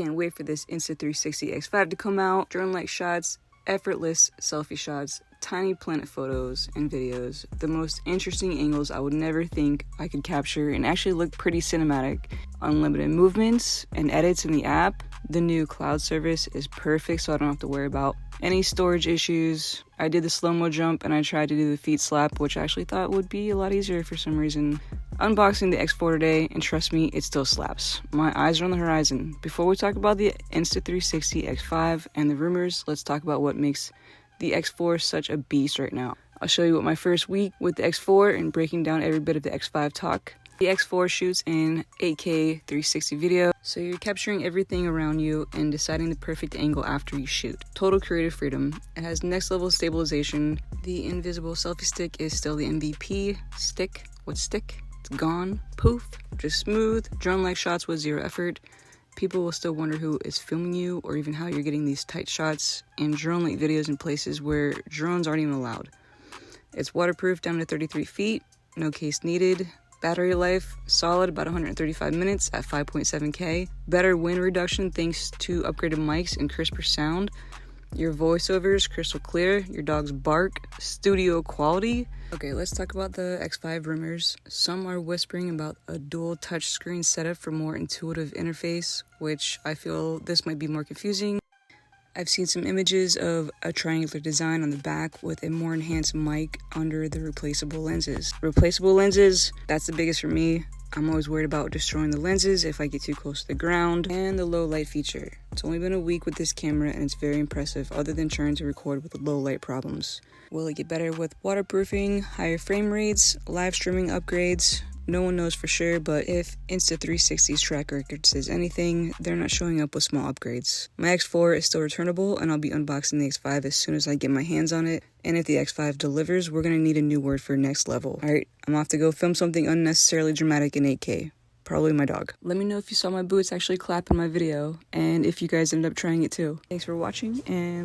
can't wait for this Insta360 X5 to come out. Drone-like shots, effortless selfie shots, tiny planet photos and videos, the most interesting angles I would never think I could capture and actually look pretty cinematic. Unlimited movements and edits in the app. The new cloud service is perfect, so I don't have to worry about any storage issues. I did the slow-mo jump and I tried to do the feet slap, which I actually thought would be a lot easier for some reason. Unboxing the X4 today, and trust me, it still slaps. My eyes are on the horizon. Before we talk about the Insta360 X5 and the rumors, let's talk about what makes the X4 such a beast right now. I'll show you what my first week with the X4 and breaking down every bit of the X5 talk. The X4 shoots in 8K 360 video, so you're capturing everything around you and deciding the perfect angle after you shoot. Total creative freedom. It has next level stabilization. The invisible selfie stick is still the MVP stick. What stick? It's gone. Poof. Just smooth. Drone-like shots with zero effort. People will still wonder who is filming you or even how you're getting these tight shots and drone-like videos in places where drones aren't even allowed. It's waterproof down to 33 feet. No case needed. Battery life, solid, about 135 minutes at 5.7K. Better wind reduction thanks to upgraded mics and crisper sound. Your voiceover is crystal clear. Your dogs bark. Studio quality. Okay, let's talk about the X5 rumors. Some are whispering about a dual touchscreen setup for more intuitive interface, which I feel this might be more confusing. I've seen some images of a triangular design on the back with a more enhanced mic under the replaceable lenses. Replaceable lenses, that's the biggest for me. I'm always worried about destroying the lenses if I get too close to the ground. And the low light feature. It's only been a week with this camera and it's very impressive other than trying to record with the low light problems. Will it get better with waterproofing, higher frame rates, live streaming upgrades? No one knows for sure, but if Insta360's track record says anything, they're not showing up with small upgrades. My X4 is still returnable, and I'll be unboxing the X5 as soon as I get my hands on it. And if the X5 delivers, we're going to need a new word for next level. Alright, I'm off to go film something unnecessarily dramatic in 8K. Probably my dog. Let me know if you saw my boots actually clap in my video, and if you guys ended up trying it too. Thanks for watching, and